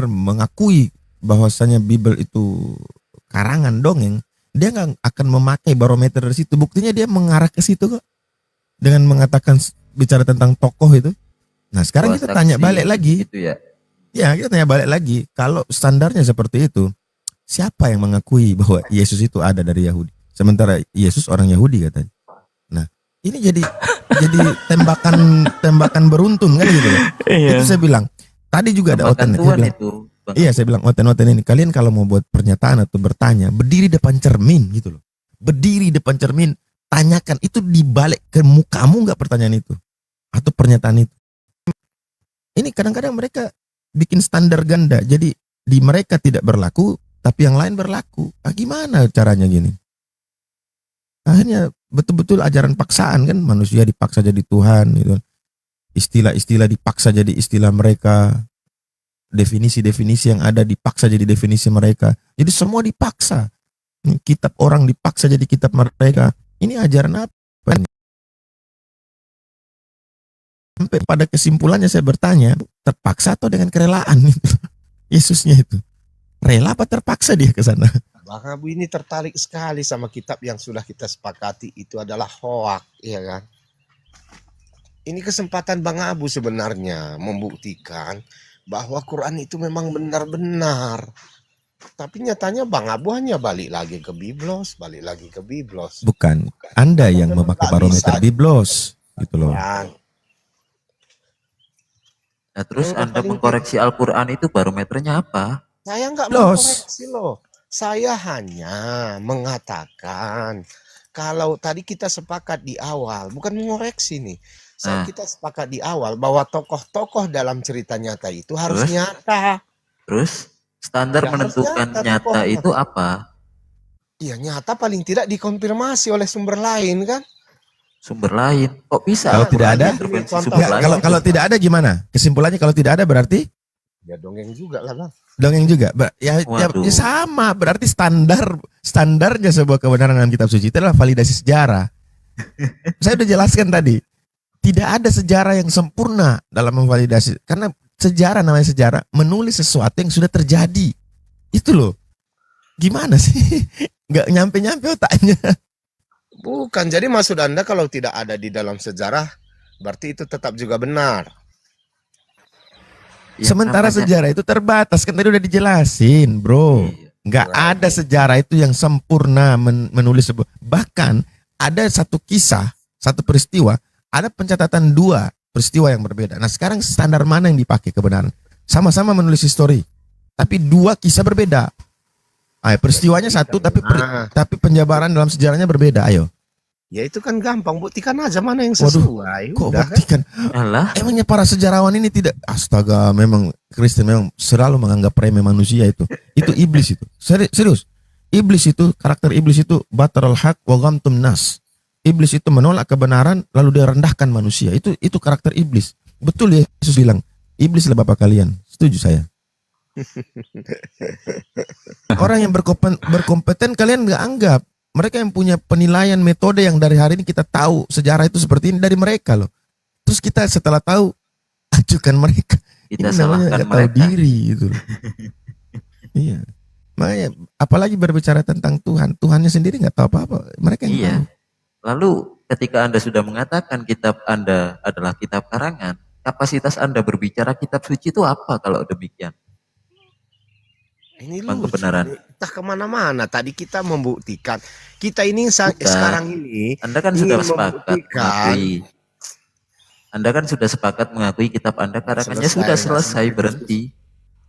A: mengakui bahwasanya Bible itu karangan dongeng, dia nggak akan memakai barometer dari situ. Buktinya dia mengarah ke situ kok dengan mengatakan bicara tentang tokoh itu. Nah sekarang
F: Bahwa
A: kita tanya
F: saksi
A: balik lagi.
F: Gitu ya.
A: Ya kita tanya balik lagi. Kalau standarnya seperti itu, siapa yang mengakui bahwa Yesus itu ada dari Yahudi? Sementara Yesus orang Yahudi katanya. Nah ini jadi tembakan beruntun kan gitu loh.
E: Iya.
A: Itu saya bilang. Tadi juga ada
F: Makan
A: Oten. Saya
F: Tuhan
A: bilang,
F: itu. Bang.
A: iya saya bilang Oten ini. Kalian kalau mau buat pernyataan atau bertanya, berdiri depan cermin gitu loh. Berdiri depan cermin, tanyakan. Itu dibalik ke mukamu nggak pertanyaan itu atau pernyataan itu. Ini kadang-kadang mereka bikin standar ganda. Jadi di mereka tidak berlaku, tapi yang lain berlaku. Ah, gimana caranya gini? Akhirnya betul-betul ajaran paksaan kan, manusia dipaksa jadi Tuhan gitu. Istilah-istilah dipaksa jadi istilah mereka. Definisi-definisi yang ada dipaksa jadi definisi mereka. Jadi semua dipaksa. Kitab orang dipaksa jadi kitab mereka. Ini ajaran apa? Sampai pada kesimpulannya saya bertanya, terpaksa atau dengan kerelaan itu? Yesusnya itu. Rela apa terpaksa dia ke sana?
B: Bang Abu ini tertarik sekali sama kitab yang sudah kita sepakati itu adalah hoak, ya kan? Ini kesempatan Bang Abu sebenarnya membuktikan bahwa Quran itu memang benar-benar. Tapi nyatanya Bang Abu hanya balik lagi ke Biblos, balik lagi ke Biblos.
G: Bukan, Anda
B: Karena
G: yang
B: memang
G: memakai
B: nggak
G: barometer
B: bisa.
G: biblos gitu loh.
B: Ya,
F: Nah, terus
B: yang udah
F: Anda
B: paling
F: mengkoreksi Al-Quran itu barometernya apa?
B: saya nggak
G: Biblos.
B: mengkoreksi loh. Saya hanya mengatakan kalau tadi kita sepakat di awal, bukan mengoreksi nih.
F: Nah,
B: Kita sepakat di awal bahwa tokoh-tokoh dalam cerita nyata itu harus
F: Terus?
B: nyata.
F: terus standar
B: Ya, harus
F: menentukan
B: nyata
F: nyata
B: tokohnya.
F: itu apa?
B: Iya, nyata paling tidak dikonfirmasi oleh sumber lain kan?
F: Sumber lain. Kok bisa
G: Kalau
F: Al-Quran
G: tidak ada?
F: intervensi
B: Contoh.
F: sumber
G: Ya,
F: lain?
G: kalau tidak ada gimana? Kesimpulannya kalau tidak ada berarti
B: Ya dongeng juga lah Bang.
G: dongeng juga. Ya,
F: Waduh.
G: ya sama, berarti standarnya sebuah kebenaran dalam kitab suci itu adalah validasi sejarah. Saya udah jelaskan tadi. Tidak ada sejarah yang sempurna dalam memvalidasi, karena sejarah namanya sejarah menulis sesuatu yang sudah terjadi. Itu loh. Gimana sih? Nggak nyampe-nyampe otaknya.
B: Bukan, jadi maksud Anda kalau tidak ada di dalam sejarah, berarti itu tetap juga benar.
F: Yang
G: Sementara
F: namanya-
G: sejarah itu terbatas, kan tadi udah dijelasin, bro.
F: Iya.
G: Nggak ada sejarah itu yang sempurna menulis sebuah. Bahkan ada satu kisah, satu peristiwa, ada pencatatan dua peristiwa yang berbeda. Nah sekarang standar mana yang dipakai kebenaran? Sama-sama menulis histori, tapi dua kisah berbeda. Ayo, peristiwanya satu, tapi penjabaran dalam sejarahnya berbeda. Ayo,
B: Ya itu kan gampang, buktikan aja mana yang
G: Waduh,
B: sesuai.
G: kok
B: Udah kan?
G: buktikan?
F: Alah,
G: Emangnya para sejarawan ini tidak? Astaga, memang Kristen memang selalu menganggap remeh manusia itu. Itu iblis itu. Serius. Iblis itu, karakter iblis itu batarul haq wa ghamtum nas. Iblis itu menolak kebenaran lalu dia rendahkan manusia. Itu karakter iblis. Betul ya Yesus bilang, iblis adalah bapak kalian. Setuju saya. Orang yang berkompeten kalian nggak anggap. Mereka yang punya penilaian metode yang dari hari ini kita tahu sejarah itu seperti ini dari mereka loh. Terus kita setelah tahu ajukan mereka.
F: kita
G: Ini namanya
F: salahkan
G: nggak tahu
F: mereka.
G: diri gitu loh. Iya. Makanya apalagi berbicara tentang Tuhan, Tuhannya sendiri nggak tahu apa-apa. Mereka yang
F: Iya.
G: tahu.
F: Lalu ketika Anda sudah mengatakan kitab Anda adalah kitab karangan, kapasitas Anda berbicara kitab suci itu apa kalau demikian?
B: Ini
F: Bang,
B: lucu.
F: kebenaran.
B: Kita kemana-mana. Tadi kita membuktikan. Kita ini
F: Bukan.
B: sekarang ini
F: Anda kan
B: ingin
F: sudah sepakat
B: membuktikan.
F: mengakui. Anda kan sudah sepakat mengakui kitab Anda karangannya sudah selesai berhenti.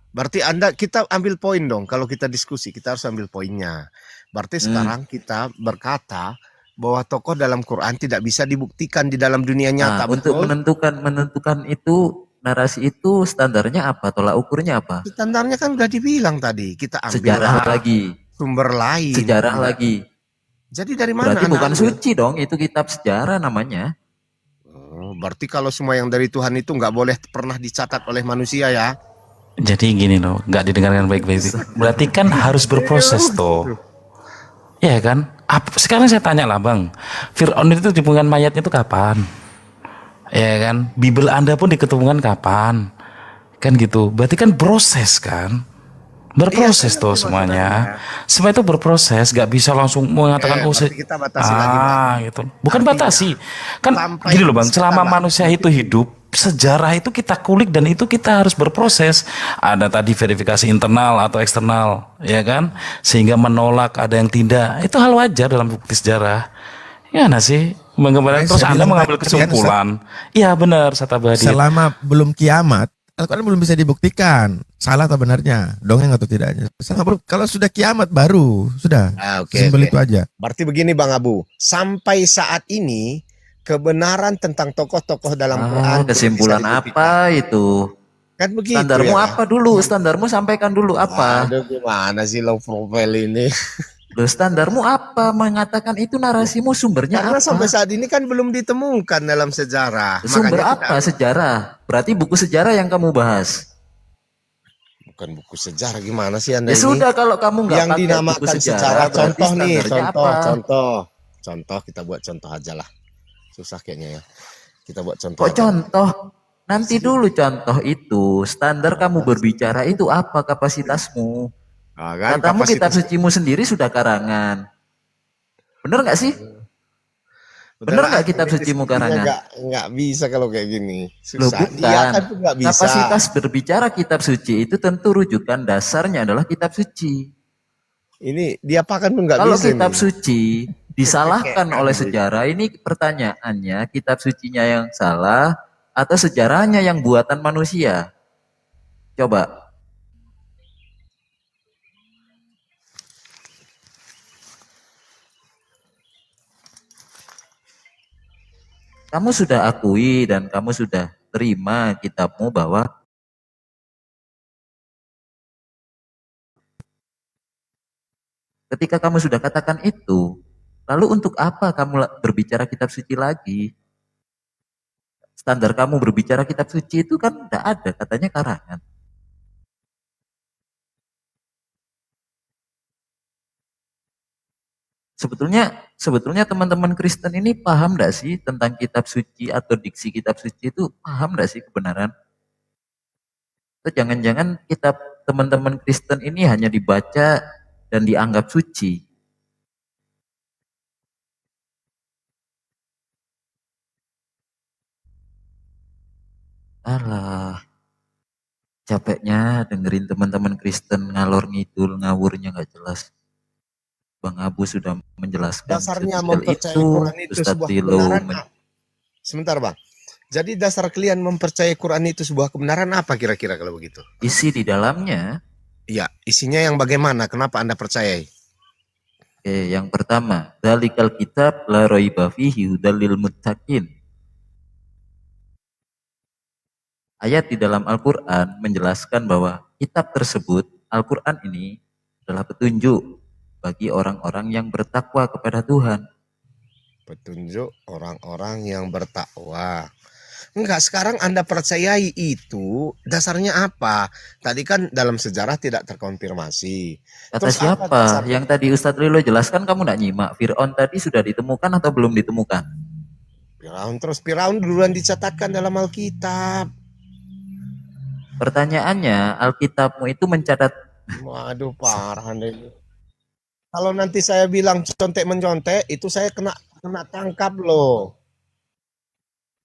B: Berarti kita ambil poin dong. Kalau kita diskusi, kita harus ambil poinnya. Berarti sekarang kita berkata bahwa tokoh dalam Quran tidak bisa dibuktikan di dalam dunia nyata.
F: Nah, untuk menentukan itu narasi itu standarnya apa? Tolak ukurnya apa?
B: Standarnya kan udah dibilang tadi. Kita ambil
F: Sejarah lagi.
B: sumber lain.
F: Sejarah lagi.
B: Jadi dari mana?
F: Berarti
B: Anda
F: bukan
B: ambil?
F: suci dong, itu kitab sejarah namanya.
B: Oh, berarti kalau semua yang dari Tuhan itu nggak boleh pernah dicatat oleh manusia ya?
E: Jadi gini loh, nggak didengarkan baik-baik. Berarti kan harus berproses tuh. Ya kan? Sekarang saya tanya lah bang, Fir'aun itu ditemukan mayatnya itu kapan? Ya kan? Bible Anda pun diketemukan kapan? Kan gitu. Berarti kan proses kan? Berproses tuh semuanya. Semua itu berproses, nggak bisa langsung mengatakan
B: Berarti kita batasi lagi, Bang.
E: gitu. Bukan
B: Artinya,
E: batasi. Kan
B: sampai
E: gini loh bang,
B: sekarang,
E: selama
B: Bang.
E: manusia itu hidup, sejarah itu kita kulik dan itu kita harus berproses. Ada tadi verifikasi internal atau eksternal, ya kan? Sehingga menolak ada yang tidak. Itu hal wajar dalam bukti sejarah. Ya nggak sih?
G: Makanya
E: Mengembalikan terus
G: saya
E: Anda
G: bilang
E: mengambil
G: tadi kan,
E: kesimpulan. Iya benar, Sata Badi.
G: Selama belum kiamat, Al-Quran belum bisa dibuktikan salah atau benarnya, dongeng atau tidaknya. Kalau sudah kiamat baru sudah.
B: Oke.
G: Simpel itu aja.
B: Berarti begini Bang Abu, sampai saat ini kebenaran tentang tokoh-tokoh dalam Quran belum
F: Kesimpulan
B: bisa dibuktikan.
F: apa itu?
B: Kan begitu
F: Standarmu
B: ya?
F: apa dulu? Standarmu sampaikan dulu apa?
B: Aduh, gimana sih low profile ini?
F: Loh, standarmu apa? Mengatakan itu narasimu sumbernya
B: Karena
F: apa?
B: sampai saat ini kan belum ditemukan dalam sejarah.
F: Sumber
B: Makanya
F: apa? Sejarah. Berarti buku sejarah yang kamu bahas.
B: bukan buku sejarah, gimana sih Anda
F: Ya
B: ini?
F: sudah kalau kamu nggak
B: Yang
F: pakai buku
B: dinamakan
F: sejarah,
B: sejarah,
F: berarti
B: contoh nih,
F: standarnya
B: contoh,
F: apa?
B: contoh kita buat contoh aja lah. Susah kayaknya ya. Kita buat contoh.
F: Kok
B: aja.
F: contoh? Nanti dulu contoh itu. Standar kamu berbicara itu apa kapasitasmu?
B: Ah, kan,
F: Katamu kitab
B: kapasitas-
F: sucimu sendiri sudah karangan. Bener nggak sih? Bener nggak kitab sucimu karangan?
B: Nggak bisa kalau kayak gini.
F: Loh
B: Susah.
F: bukan.
B: Dia kan tuh nggak bisa.
F: Kapasitas berbicara kitab suci itu tentu rujukan dasarnya adalah kitab suci.
B: Ini dia pakan pun nggak
F: Kalau
B: bisa
F: kitab
B: nih.
F: suci disalahkan oleh sejarah, ini pertanyaannya kitab sucinya yang salah atau sejarahnya yang buatan manusia? Coba. Kamu sudah akui dan kamu sudah terima kitabmu bahwa ketika kamu sudah katakan itu, lalu untuk apa kamu berbicara kitab suci lagi? Standar kamu berbicara kitab suci itu kan tidak ada, katanya karangan. Sebetulnya teman-teman Kristen ini paham tidak sih tentang kitab suci atau diksi kitab suci itu, paham tidak sih kebenaran? Atau jangan-jangan kitab teman-teman Kristen ini hanya dibaca dan dianggap suci? Alah, capeknya dengerin teman-teman Kristen ngalor ngidul, ngawurnya nggak jelas. Bang Abu sudah menjelaskan
B: Dasarnya
F: sedetail
B: mempercayai Quran itu
F: Ustadz
B: sebuah
F: Tilo
B: kebenaran. Sebentar Bang. Jadi dasar kalian mempercayai Quran itu sebuah kebenaran apa kira-kira kalau begitu?
F: isi di dalamnya.
B: Iya, isinya yang bagaimana? Kenapa Anda percayai?
F: Oke, yang pertama, dalikal kitab la raiba fihi hudal lil muttaqin. Ayat di dalam Al-Quran menjelaskan bahwa kitab tersebut, Al-Quran ini adalah petunjuk bagi orang-orang yang bertakwa kepada Tuhan.
B: Petunjuk orang-orang yang bertakwa. Enggak, sekarang Anda percayai itu dasarnya apa? Tadi kan dalam sejarah tidak terkonfirmasi.
F: Kata
B: Terus apa
F: siapa?
B: dasarnya?
F: Yang tadi Ustadz Lilo jelaskan kamu tidak nyimak. Fir'aun tadi sudah ditemukan atau belum ditemukan?
B: Firaun duluan dicatatkan dalam Alkitab.
F: Pertanyaannya, Alkitabmu itu mencatat.
B: Waduh, parah Anda ini. Kalau nanti saya bilang contek mencontek, itu saya kena tangkap loh.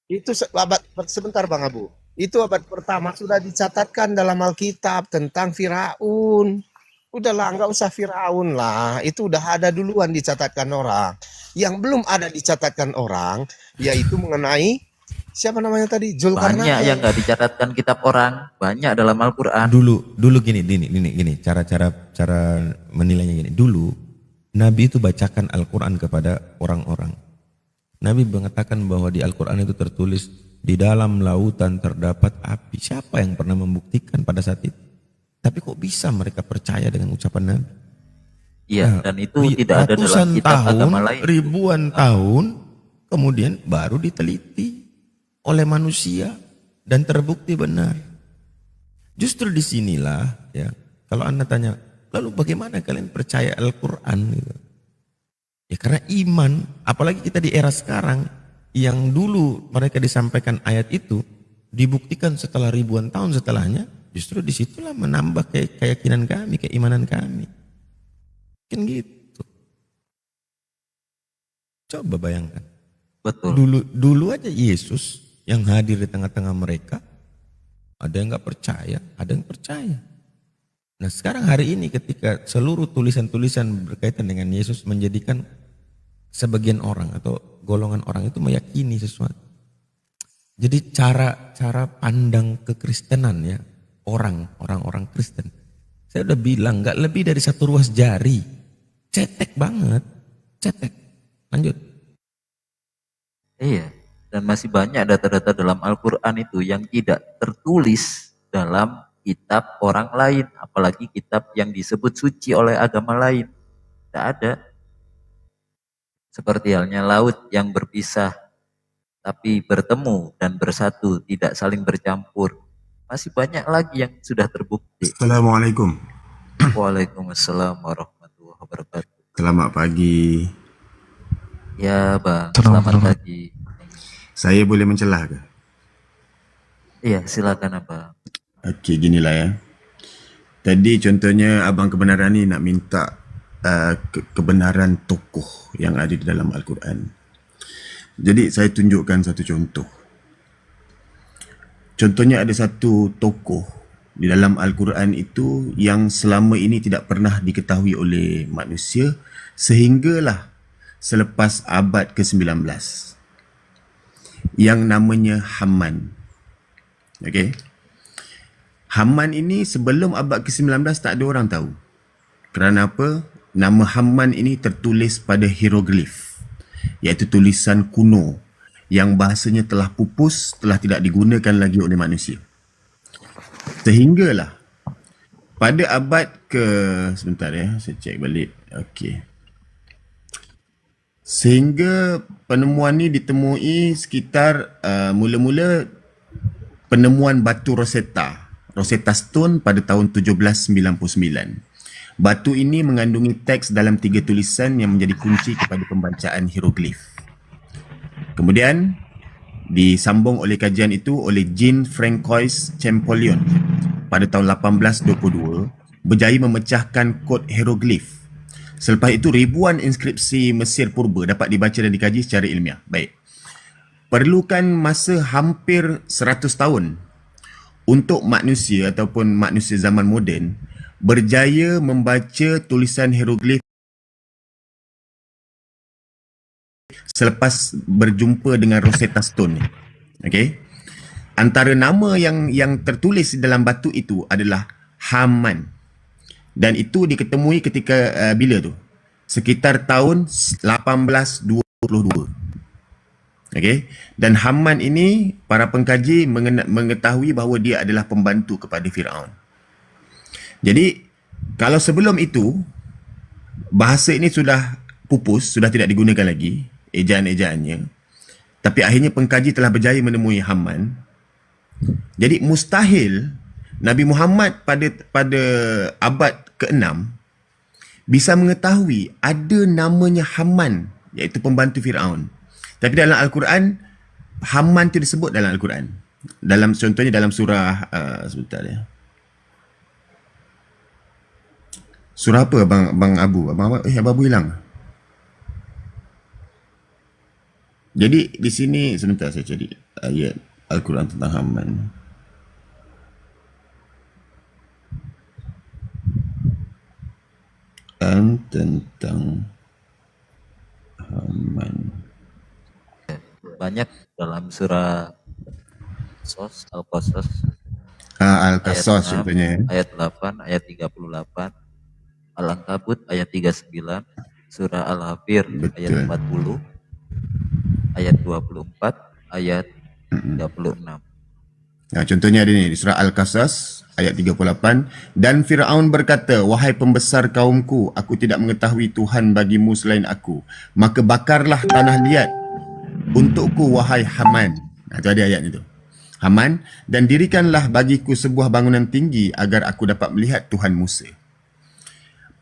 B: Itu abad sebentar Bang Abu. Itu abad pertama sudah dicatatkan dalam Alkitab tentang Firaun. Udahlah, nggak usah Firaun lah. Itu udah ada duluan dicatatkan orang. Yang belum ada dicatatkan orang, yaitu mengenai siapa namanya tadi? Zulkarnain.
F: Banyak yang nggak dicatatkan kitab orang, banyak dalam Al-Quran.
G: Dulu gini cara menilainya gini. Dulu Nabi itu bacakan Al-Quran kepada orang-orang. Nabi mengatakan bahwa di Al-Quran itu tertulis di dalam lautan terdapat api. Siapa yang pernah membuktikan pada saat itu? Tapi kok bisa mereka percaya dengan ucapan Nabi?
F: Iya, dan itu tidak ada dalam kitab agama lain.
G: Ribuan tahun kemudian baru diteliti oleh manusia dan terbukti benar. Justru disinilah ya, kalau Anda tanya, lalu bagaimana kalian percaya Al-Quran? Gitu. Ya karena iman, apalagi kita di era sekarang yang dulu mereka disampaikan ayat itu dibuktikan setelah ribuan tahun setelahnya, justru disitulah menambah keyakinan kami, keimanan kami. Kan gitu. Coba bayangkan.
F: Betul.
G: Dulu aja Yesus yang hadir di tengah-tengah mereka, ada yang nggak percaya, ada yang percaya. Nah sekarang hari ini ketika seluruh tulisan-tulisan berkaitan dengan Yesus menjadikan sebagian orang atau golongan orang itu meyakini sesuatu. Jadi cara pandang kekristenan ya orang-orang Kristen. Saya udah bilang nggak lebih dari satu ruas jari, cetek banget, cetek. Lanjut.
F: Iya, dan masih banyak data-data dalam Al-Quran itu yang tidak tertulis dalam kitab orang lain, apalagi kitab yang disebut suci oleh agama lain. Tidak ada. Seperti halnya laut yang berpisah, tapi bertemu dan bersatu, tidak saling bercampur. Masih banyak lagi yang sudah terbukti.
H: Assalamualaikum.
F: Waalaikumsalam warahmatullahi wabarakatuh.
H: Selamat pagi.
F: Ya Bang, selamat pagi.
H: Saya boleh mencelah ke?
F: Iya, silakan Abang.
H: Okey, ginilah ya. Tadi contohnya Abang Kebenaran ni nak minta kebenaran tokoh yang ada di dalam Al-Quran. Jadi saya tunjukkan satu contoh. Contohnya ada satu tokoh di dalam Al-Quran itu yang selama ini tidak pernah diketahui oleh manusia sehinggalah selepas abad ke-19 yang namanya Haman. Okey. Haman ini sebelum abad ke-19 tak ada orang tahu. Kerana apa? Nama Haman ini tertulis pada hieroglif, iaitu tulisan kuno yang bahasanya telah pupus, telah tidak digunakan lagi oleh manusia. Sehinggalah pada abad ke... Sebentar ya, saya cek balik. Okey. Sehingga penemuan ni ditemui sekitar mula-mula penemuan batu Rosetta Stone pada tahun 1799. Batu ini mengandungi teks dalam 3 tulisan yang menjadi kunci kepada pembacaan hieroglif. Kemudian disambung oleh kajian itu oleh Jean-Francois Champollion pada tahun 1822, berjaya memecahkan kod hieroglif. Selepas itu ribuan inskripsi Mesir purba dapat dibaca dan dikaji secara ilmiah. Baik. Perlukan masa hampir 100 tahun untuk manusia ataupun manusia zaman moden berjaya membaca tulisan hieroglif selepas berjumpa dengan Rosetta Stone ni. Okey. Antara nama yang tertulis dalam batu itu adalah Haman. Dan itu diketemui ketika bila tu? Sekitar tahun 1822. Okey. Dan Haman ini para pengkaji mengetahui bahawa dia adalah pembantu kepada Firaun. Jadi kalau sebelum itu bahasa ini sudah pupus, sudah tidak digunakan lagi ejaan-ejaannya, tapi akhirnya pengkaji telah berjaya menemui Haman. Jadi mustahil Nabi Muhammad pada abad ke-6 bisa mengetahui ada namanya Haman, iaitu pembantu Firaun. Tapi dalam Al-Quran, Haman itu disebut dalam Al-Quran. Contohnya dalam surah sebentar ya. Surah apa Abang Abu? Abang Abu hilang. Jadi di sini sebentar saya cari ayat Al-Quran tentang Haman. Tentang Haman.
F: Banyak dalam surah Al-Qasas
H: Al-Qasas
F: ayat 6,
H: contohnya.
F: ayat 8, ayat 38, Al-Ankabut ayat 39, surah Al-Hafir ayat 40, ayat 24, ayat 36.
H: Nah, contohnya ada ni di surah Al-Qasas ayat 38, dan Firaun berkata, wahai pembesar kaumku, aku tidak mengetahui Tuhan bagimu selain aku, maka bakarlah tanah liat untukku wahai Haman. Nah, itu ada ayat itu. Haman, dan dirikanlah bagiku sebuah bangunan tinggi agar aku dapat melihat Tuhan Musa.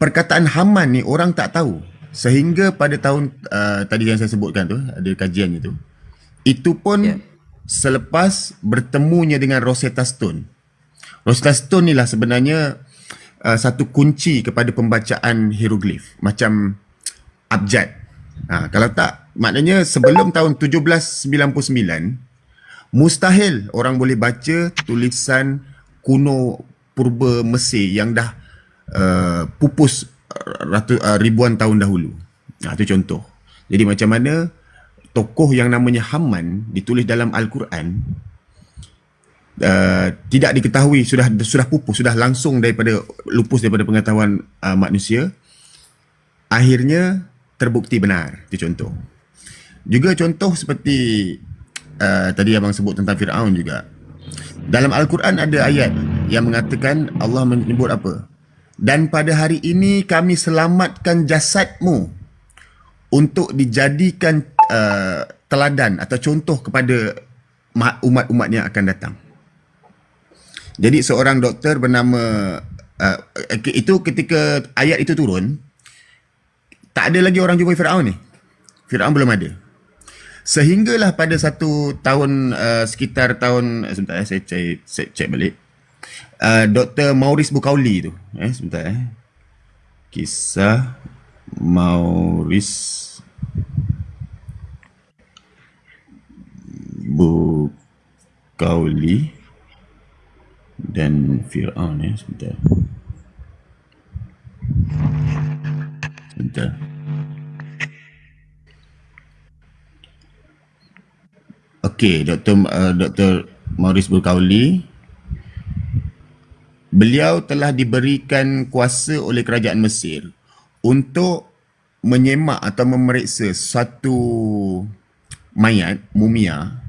H: Perkataan Haman ni orang tak tahu sehingga pada tahun tadi yang saya sebutkan tu, ada kajian itu pun selepas bertemunya dengan Rosetta Stone. Rosetta Stone ni lah sebenarnya satu kunci kepada pembacaan hieroglif, macam abjad. Kalau tak, maknanya sebelum tahun 1799 mustahil orang boleh baca tulisan kuno purba Mesir yang dah pupus ribuan tahun dahulu. Itu contoh. Jadi macam mana tokoh yang namanya Haman ditulis dalam Al-Quran tidak diketahui, sudah pupus, sudah langsung lupus daripada pengetahuan manusia, akhirnya terbukti benar. Itu contoh. Juga contoh seperti tadi abang sebut tentang Firaun juga. Dalam Al-Quran ada ayat yang mengatakan, Allah menyebut apa? Dan pada hari ini kami selamatkan jasadmu untuk dijadikan teladan atau contoh kepada umat-umat yang akan datang. Jadi seorang doktor bernama itu ketika ayat itu turun, tak ada lagi orang jumpa Firaun ni. Firaun belum ada. Sehinggalah pada satu tahun sekitar tahun sebentar saya cek balik. Dr. Maurice Bucauli tu. Sebentar Kisah Maurice Kauli dan Fir'aun ya. Sebentar. Okey, Dr. Maurice Burkauli, beliau telah diberikan kuasa oleh kerajaan Mesir untuk menyemak atau memeriksa satu mayat, mumia